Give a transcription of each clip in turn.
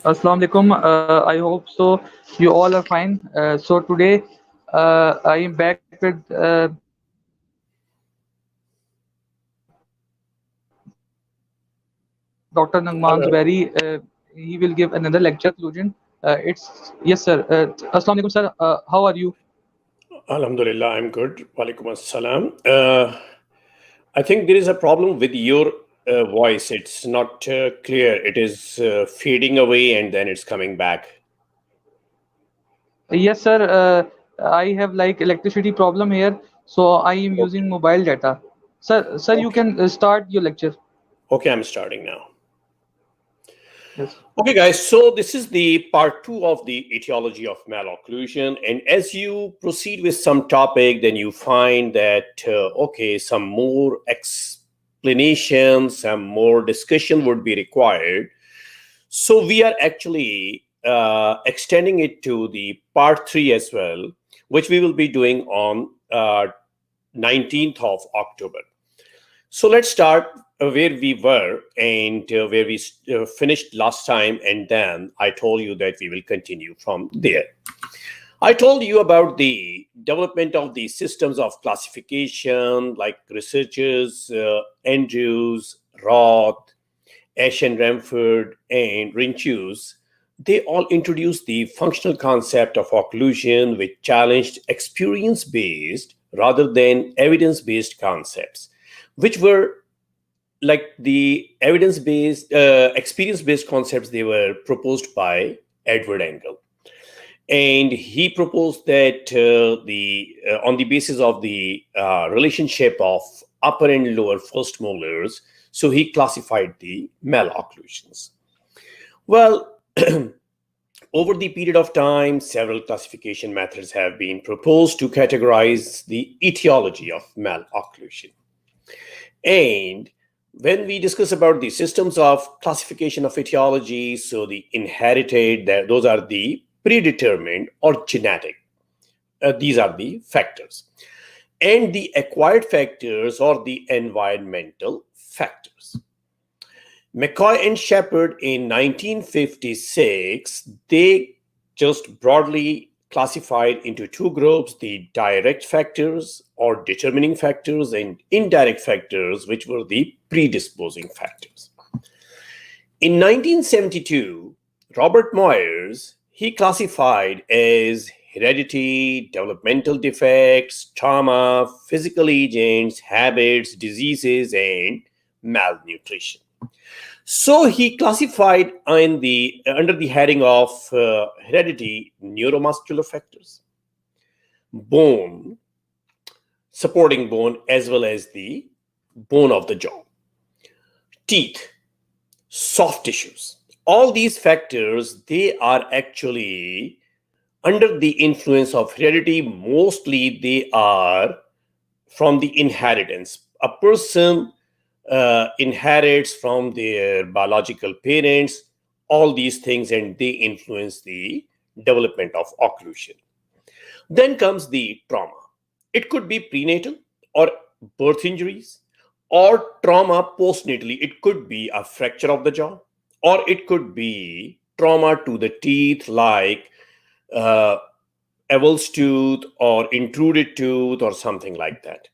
Assalamu alaikum. I hope so. You all are fine. So today I am back with Dr. Naghman Hello. Zuberi. He will give another lecture conclusion. It's yes, sir. Assalamu alaikum, sir. How are you? Alhamdulillah, I'm good. Walaikum assalam. I think there is a problem with your voice. It's not clear. It is fading away and then it's coming back. Yes, sir. I have like electricity problem here, so I am Okay. using mobile data. Sir, you Okay. can start your lecture. Okay, I'm starting now. Yes. Okay, guys. So this is the part two of the etiology of malocclusion. And as you proceed with some topic, then you find that, okay, some more explanation, some more discussion would be required. So we are actually extending it to the part three as well, which we will be doing on 19th of October. So let's start where we were and where we finished last time, and then I told you that we will continue from there. I told you about the development of the systems of classification, like researchers Andrews, Roth, Ashen Ramford, and Rinchus. They all introduced the functional concept of occlusion, which challenged experience based rather than evidence based concepts, which were like the evidence based, experience based concepts they were proposed by Edward Engel. And he proposed that the on the basis of the relationship of upper and lower first molars, so he classified the malocclusions. Well, over the period of time, several classification methods have been proposed to categorize the etiology of malocclusion. And when we discuss about the systems of classification of etiology, so the inherited, those are the predetermined or genetic. These are the factors. And the acquired factors or the environmental factors. McCoy and Shepard in 1956, they just broadly classified into two groups: the direct factors or determining factors and indirect factors, which were the predisposing factors. In 1972, Robert Moyers, he classified as heredity, developmental defects, trauma, physical agents, habits, diseases, and malnutrition. So he classified in the under the heading of heredity neuromuscular factors, bone, supporting bone, as well as the bone of the jaw, teeth, soft tissues. All these factors, they are actually under the influence of heredity. Mostly they are from the inheritance. A person inherits from their biological parents all these things, and they influence the development of occlusion. Then comes the trauma. It could be prenatal or birth injuries, or trauma postnatally. It could be a fracture of the jaw, or it could be trauma to the teeth, like uh, Evel's tooth or intruded tooth or something like that.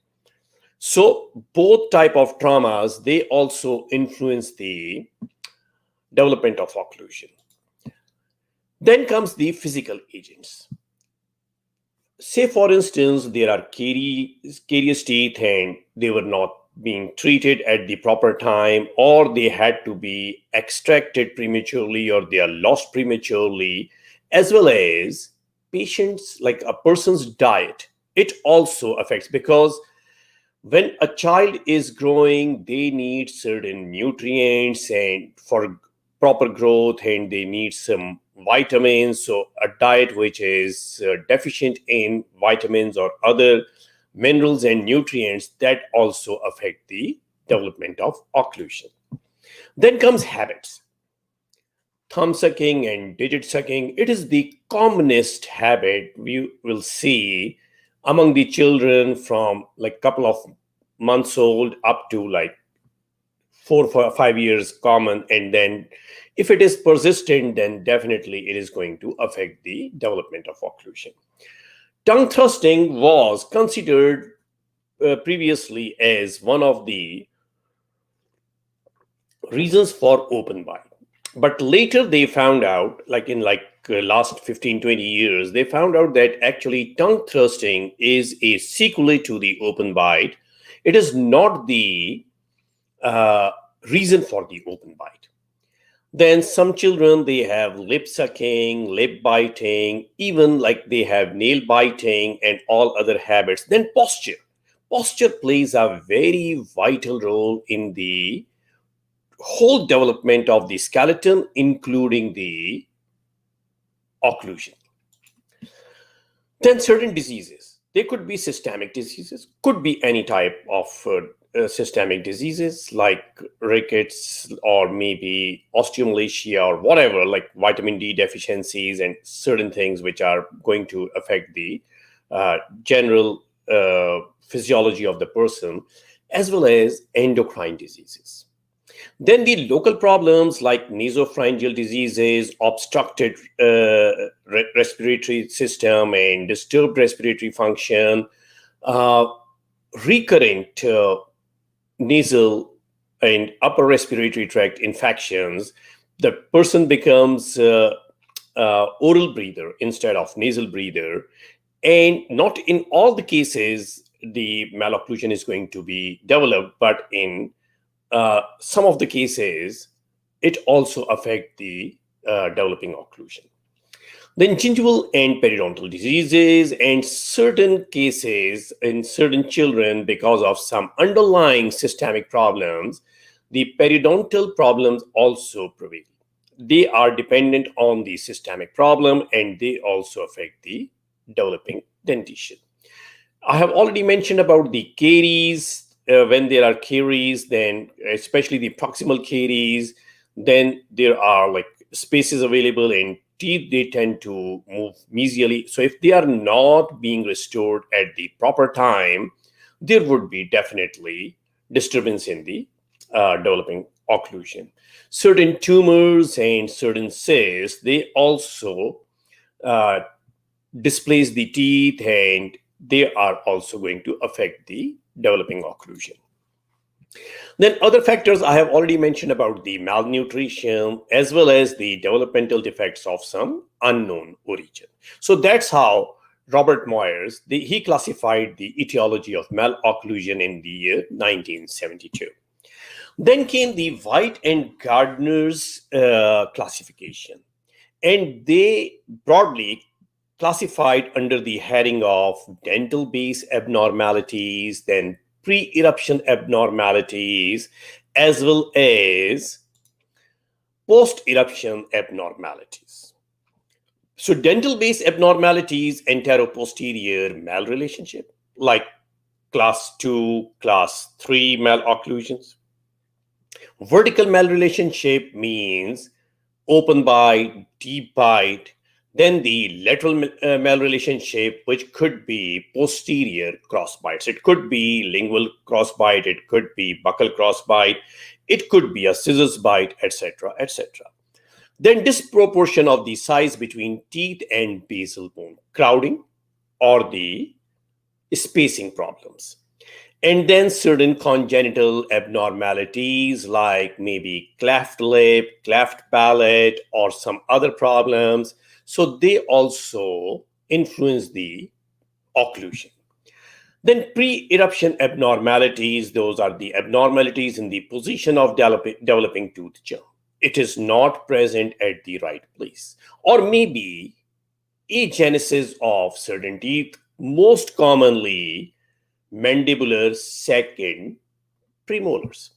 So both type of traumas, they also influence the development of occlusion. Then comes the physical agents. Say, for instance, there are carious teeth and they were not being treated at the proper time, or they had to be extracted prematurely, or they are lost prematurely, as well as patients, like a person's diet. It also affects, because when a child is growing, they need certain nutrients and for proper growth, and they need some vitamins. So a diet which is deficient in vitamins or other minerals and nutrients, that also affect the development of occlusion. Then comes habits. Thumb sucking and digit sucking, it is the commonest habit we will see among the children from like couple of months old up to like 4 or 5 years common, and then if it is persistent, then definitely it is going to affect the development of occlusion. Tongue thrusting was considered previously as one of the reasons for open bite, but later they found out, last 15-20 years, they found out that actually tongue thrusting is a sequelae to the open bite. It is not the uh, reason for the open bite. Then some children, they have lip sucking, lip biting, even like they have nail biting and all other habits. Then posture plays a very vital role in the whole development of the skeleton, including the occlusion. Then certain diseases, they could be systemic diseases, could be any type of systemic diseases like rickets or maybe osteomalacia or whatever, like vitamin D deficiencies and certain things which are going to affect the general physiology of the person, as well as endocrine diseases. Then the local problems like nasopharyngeal diseases, obstructed respiratory system and disturbed respiratory function, uh, recurrent nasal and upper respiratory tract infections. The person becomes oral breather instead of nasal breather. And not in all the cases the malocclusion is going to be developed, but in some of the cases, it also affects the developing occlusion. Then gingival and periodontal diseases, and certain cases in certain children, because of some underlying systemic problems, the periodontal problems also prevail. They are dependent on the systemic problem, and they also affect the developing dentition. I have already mentioned about the caries. When there are caries, then especially the proximal caries, then there are like spaces available in teeth, they tend to move mesially. So if they are not being restored at the proper time, there would be definitely disturbance in the developing occlusion. Certain tumors and certain cysts, they also uh, displace the teeth, and they are also going to affect the developing occlusion. Then other factors I have already mentioned about the malnutrition as well as the developmental defects of some unknown origin. So that's how Robert Moyers, he classified the etiology of malocclusion in the year 1972. Then came the White and Gardner's classification, and they broadly classified under the heading of dental base abnormalities, then pre-eruption abnormalities, as well as post-eruption abnormalities. So dental base abnormalities, antero-posterior malrelationship, like class 2, class 3 malocclusions. Vertical malrelationship means open bite, deep bite. Then the lateral malrelationship, which could be posterior cross bites. It could be lingual cross bite, it could be buccal cross bite, it could be a scissors bite, etc., etc. Then disproportion of the size between teeth and basal bone, crowding or the spacing problems. And then certain congenital abnormalities like maybe cleft lip, cleft palate, or some other problems. So they also influence the occlusion. Then pre-eruption abnormalities, those are the abnormalities in the position of developing tooth germ. It is not present at the right place. Or maybe agenesis of certain teeth, most commonly mandibular second premolars.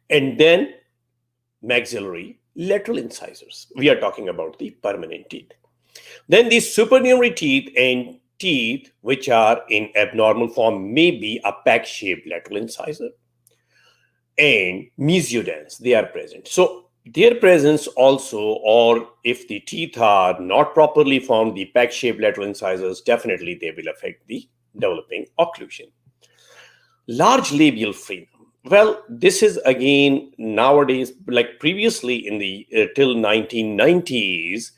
And then maxillary lateral incisors. We are talking about the permanent teeth. Then the supernumerary teeth and teeth which are in abnormal form may be a pack-shaped lateral incisor and mesiodens, they are present. So their presence also, or if the teeth are not properly formed, the pack-shaped lateral incisors, definitely they will affect the developing occlusion. Large labial frenum. Well, this is again nowadays, like previously in the till 1990s,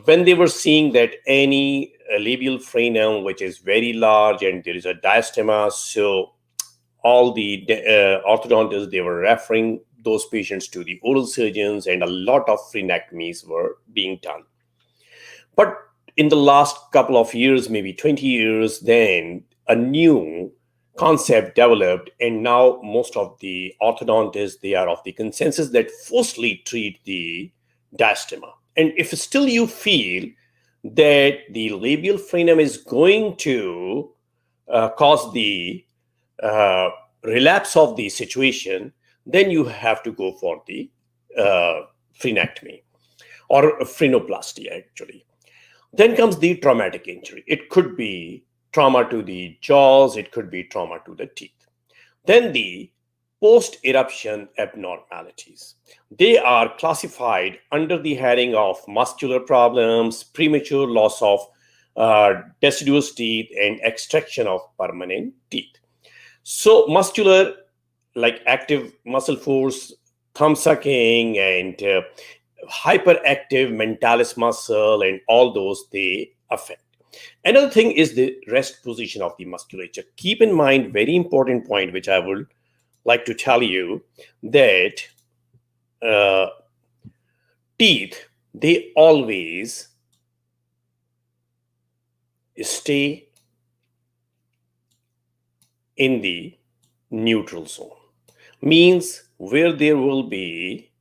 when they were seeing that any labial frenum which is very large and there is a diastema, so all the orthodontists, they were referring those patients to the oral surgeons, and a lot of frenectomies were being done. But in the last couple of years, maybe 20 years, then a new concept developed, and now most of the orthodontists, they are of the consensus that firstly treat the diastema. And if still you feel that the labial frenum is going to cause the uh, relapse of the situation, then you have to go for the uh, frenectomy or frenoplasty actually. Then comes the traumatic injury. It could be trauma to the jaws, it could be trauma to the teeth. Then the post eruption abnormalities. They are classified under the heading of muscular problems, premature loss of deciduous teeth, and extraction of permanent teeth. So, muscular, like active muscle force, thumb sucking, and hyperactive mentalis muscle, and all those they affect. Another thing is the rest position of the musculature. Keep in mind, very important point, which I would like to tell you, that uh, teeth, they always stay in the neutral zone. Means where there will be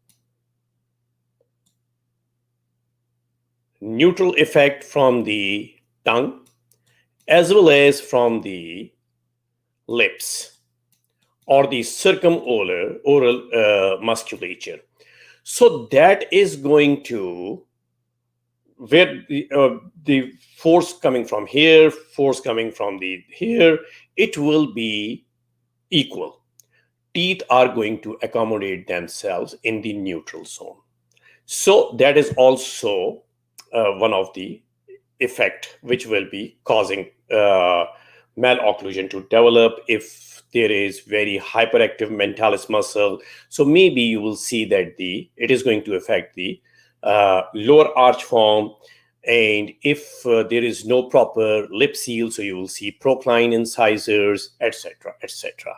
neutral effect from the tongue as well as from the lips or the circumoral oral musculature. So that is going to, where the force coming from here, force coming from the here, it will be equal. Teeth are going to accommodate themselves in the neutral zone. So that is also one of the effect which will be causing malocclusion to develop if there is very hyperactive mentalis muscle. So maybe you will see that it is going to affect the lower arch form, and if there is no proper lip seal, so you will see procline incisors, etc., etc.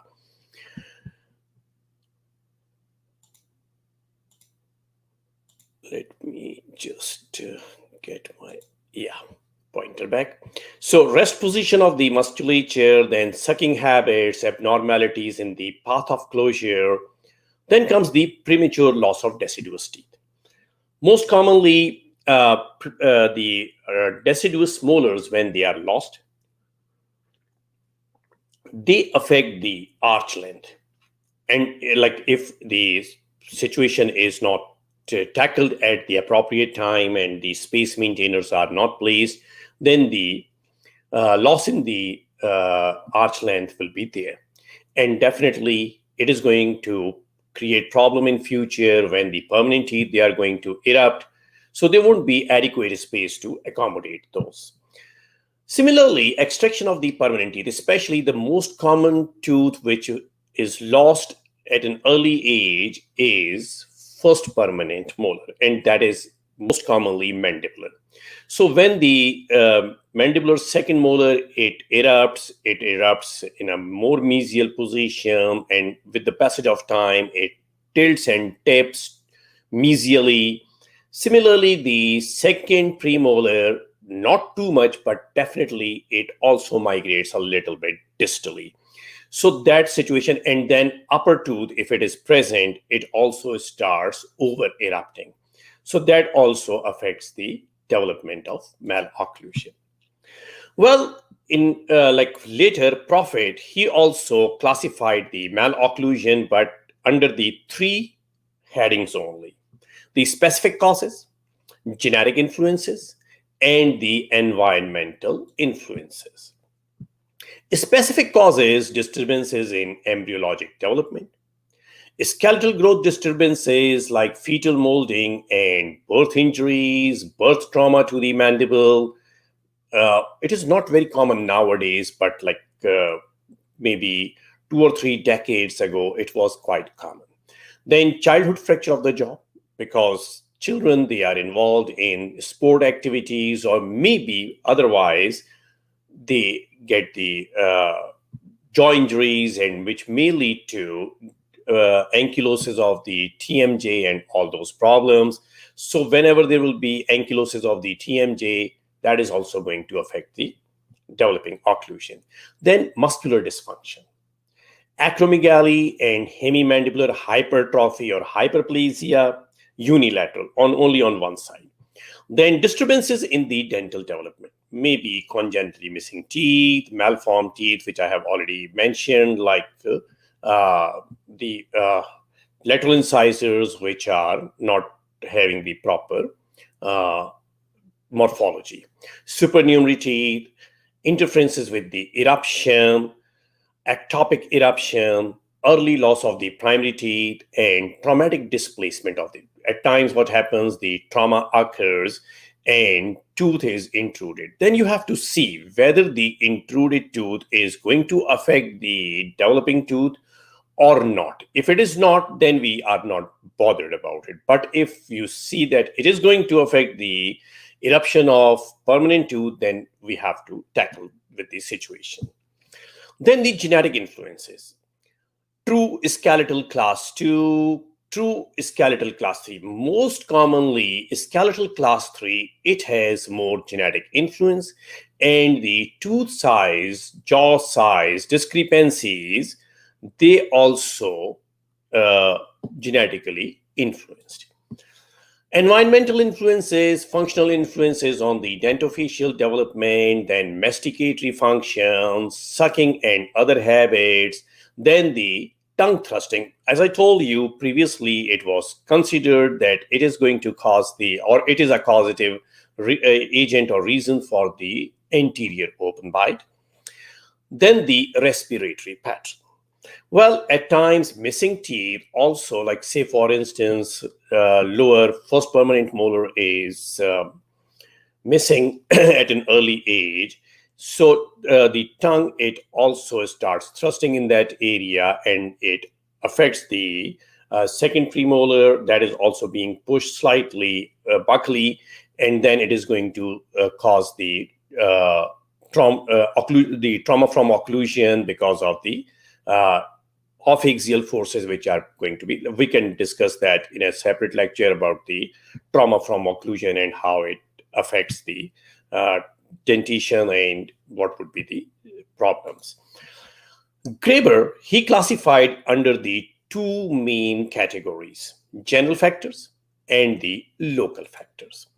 Let me just get my pointer back. So rest position of the musculature, then sucking habits, abnormalities in the path of closure. Then comes the premature loss of deciduous teeth. Most commonly, the deciduous molars, when they are lost, they affect the arch length. And like if the situation is not tackled at the appropriate time and the space maintainers are not placed, then the loss in the arch length will be there. And definitely it is going to create problem in future when the permanent teeth, they are going to erupt. So there won't be adequate space to accommodate those. Similarly, extraction of the permanent teeth, especially the most common tooth which is lost at an early age, is first permanent molar, and that is most commonly mandibular. So when the mandibular second molar, it erupts in a more mesial position, and with the passage of time, it tilts and tips mesially. Similarly, the second premolar, not too much, but definitely it also migrates a little bit distally. So that situation, and then upper tooth, if it is present, it also starts over erupting. So that also affects the development of malocclusion. Well, in like later Prophet, he also classified the malocclusion, but under the three headings only: the specific causes, genetic influences, and the environmental influences. Specific causes: disturbances in embryologic development, skeletal growth disturbances like fetal molding and birth injuries, birth trauma to the mandible. It is not very common nowadays, but like maybe 2 or 3 decades ago, it was quite common. Then childhood fracture of the jaw, because children, they are involved in sport activities, or maybe otherwise they get the jaw injuries, and which may lead to ankylosis of the TMJ and all those problems. So whenever there will be ankylosis of the TMJ, that is also going to affect the developing occlusion. Then muscular dysfunction, acromegaly and hemimandibular hypertrophy or hyperplasia, unilateral, on only on one side. Then disturbances in the dental development, maybe congenitally missing teeth, malformed teeth, which I have already mentioned, like the lateral incisors, which are not having the proper uh, morphology, supernumerary teeth, interferences with the eruption, ectopic eruption, early loss of the primary teeth, and traumatic displacement of the. At times, what happens, the trauma occurs and tooth is intruded. Then you have to see whether the intruded tooth is going to affect the developing tooth or not. If it is not, then we are not bothered about it. But if you see that it is going to affect the eruption of permanent tooth, then we have to tackle with the situation. Then the genetic influences. True skeletal class 2, true skeletal class 3. Most commonly, skeletal class 3, it has more genetic influence, and the tooth size, jaw size discrepancies, they also genetically influenced. Environmental influences, functional influences on the dentofacial development, then masticatory functions, sucking and other habits, then the tongue thrusting. As I told you previously, it was considered that it is going to cause the, or it is a causative agent or reason for the anterior open bite. Then the respiratory pattern. Well, at times, missing teeth also, like say, for instance, lower first permanent molar is missing at an early age. So the tongue, it also starts thrusting in that area, and it affects the second premolar, that is also being pushed slightly buccally, and then it is going to cause the trauma from occlusion because of the off-axial forces, which are going to be, we can discuss that in a separate lecture about the trauma from occlusion and how it affects the dentition and what would be the problems. Graeber, he classified under the two main categories, general factors and the local factors.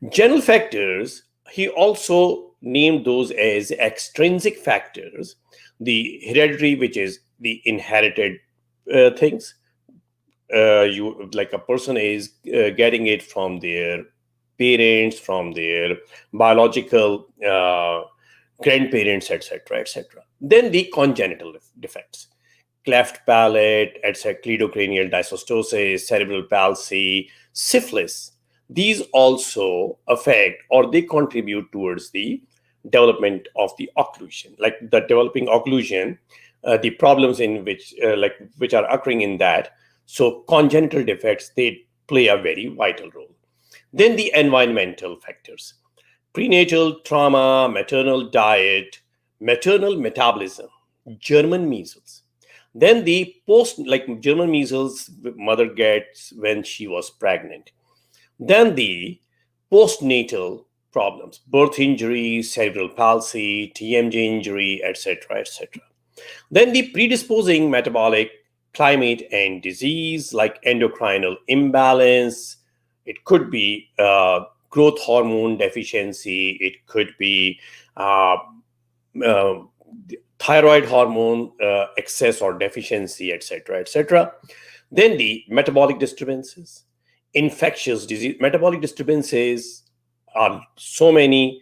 General factors, he also named those as extrinsic factors, the hereditary, which is the inherited things. You, like a person is getting it from their parents, from their biological grandparents, etc., etc. Then the congenital defects, cleft palate, etc., cleidocranial dysostosis, cerebral palsy, syphilis. These also affect, or they contribute towards the development of the occlusion, like the developing occlusion, the problems in which which are occurring in that. So congenital defects, they play a very vital role. Then the environmental factors, prenatal trauma, maternal diet, maternal metabolism, German measles. Then the post, like German measles, mother gets when she was pregnant. Then the postnatal problems, birth injury, cerebral palsy, TMJ injury, etc., etc. Then the predisposing metabolic, climate and disease, like endocrinal imbalance. It could be growth hormone deficiency. It could be thyroid hormone excess or deficiency, etc., etc. Then the metabolic disturbances, infectious disease. Metabolic disturbances are so many,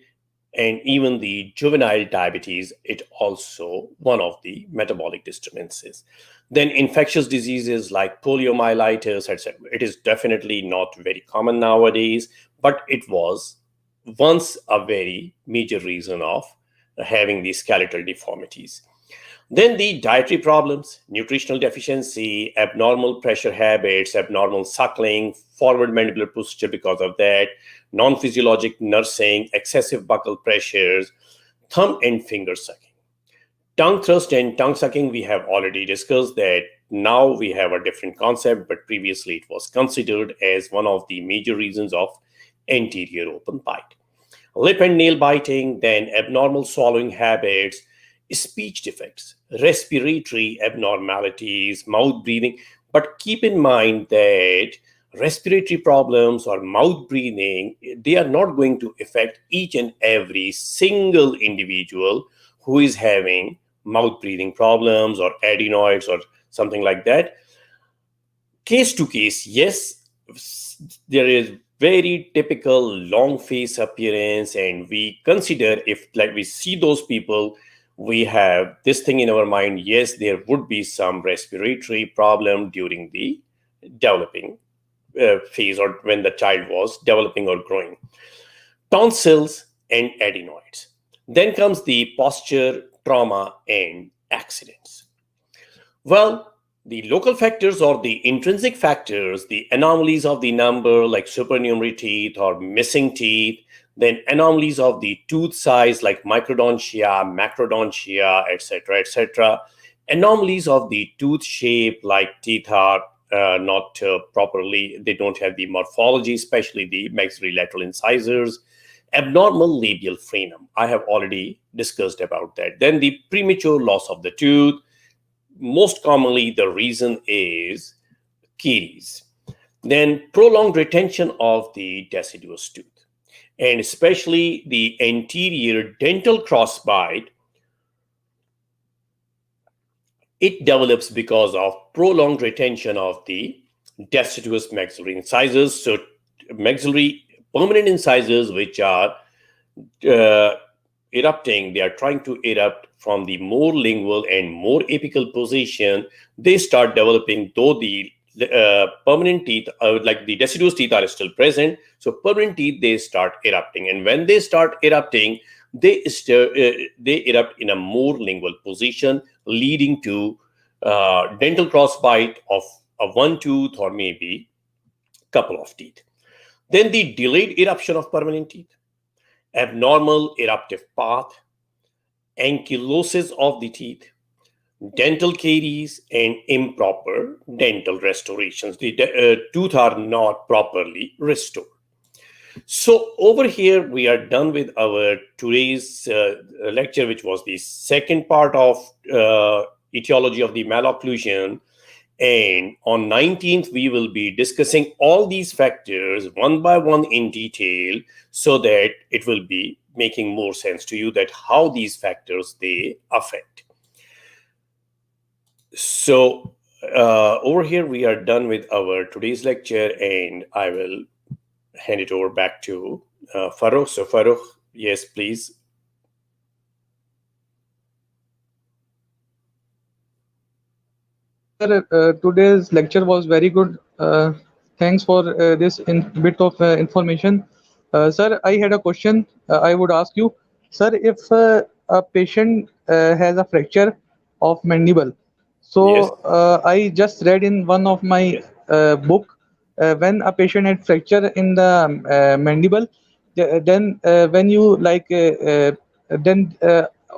and even the juvenile diabetes, it also one of the metabolic disturbances. Then infectious diseases like poliomyelitis, etc. It is definitely not very common nowadays, but it was once a very major reason of having these skeletal deformities. Then the dietary problems, nutritional deficiency, abnormal pressure habits, abnormal suckling, forward mandibular posture because of that, non-physiologic nursing, excessive buccal pressures, thumb and finger sucking. Tongue thrust and tongue sucking, we have already discussed that. Now we have a different concept, but previously it was considered as one of the major reasons of anterior open bite. Lip and nail biting, then abnormal swallowing habits, speech defects, respiratory abnormalities, mouth breathing. But keep in mind that respiratory problems or mouth breathing, they are not going to affect each and every single individual who is having mouth breathing problems or adenoids or something like that. Case to case, yes, there is very typical long face appearance, and we consider, if like we see those people, we have this thing in our mind, yes, there would be some respiratory problem during the developing phase, or when the child was developing or growing. Tonsils and adenoids. Then comes the posture, trauma, and accidents. Well, the local factors or the intrinsic factors, the anomalies of the number like supernumerary teeth or missing teeth, then anomalies of the tooth size like microdontia, macrodontia, etc., anomalies of the tooth shape like teeth are not properly, they don't have the morphology, especially the maxillary lateral incisors, abnormal labial frenum. I have already discussed about that. Then the premature loss of the tooth. Most commonly, the reason is caries. Then prolonged retention of the deciduous tooth, and especially the anterior dental crossbite. It develops because of prolonged retention of the deciduous maxillary incisors. So maxillary permanent incisors, which are erupting, they are trying to erupt from the more lingual and more apical position. They start developing, though the permanent teeth, like the deciduous teeth, are still present. So permanent teeth, they start erupting, and when they start erupting, they erupt in a more lingual position, leading to dental crossbite of a one tooth or maybe couple of teeth. Then the delayed eruption of permanent teeth, abnormal eruptive path, ankylosis of the teeth, dental caries, and improper dental restorations. The tooth are not properly restored. So over here, we are done with our today's lecture, which was the second part of etiology of the malocclusion. And on 19th, we will be discussing all these factors one by one in detail, so that it will be making more sense to you that how these factors, they affect. So over here, we are done with our today's lecture, and I will hand it over back to Farooq. So Farooq, yes, please. Sir, today's lecture was very good. Thanks for this bit of information. Sir, I had a question I would ask you. Sir, if a patient has a fracture of mandible, Yes. so I just read in one of my book, when a patient had fracture in the mandible, then when you like then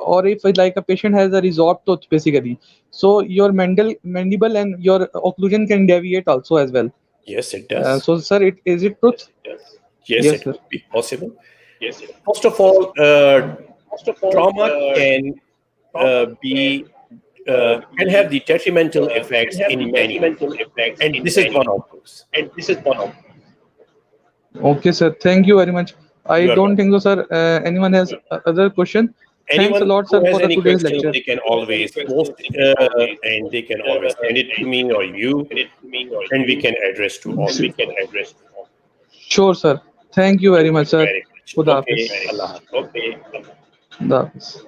or if like a patient has a resort tooth basically, so your mandible and your occlusion can deviate also as well. Yes, it does. So sir, is it truth? Yes, Yes it sir. could be possible. First of all, trauma be can have the detrimental effects in many ways, and this is one of those. Okay sir, thank you very much. I You are don't welcome. think so sir. Anyone has other question? Thanks a Anyone lot who sir has for the any today's questions, lecture. they can always post, and they can always send it to me or you, and we can address to all these questions. Sure sir, thank you very Thank much you sir. very much. Khuda Okay, Hafiz. Allah Hafiz. Khuda Hafiz.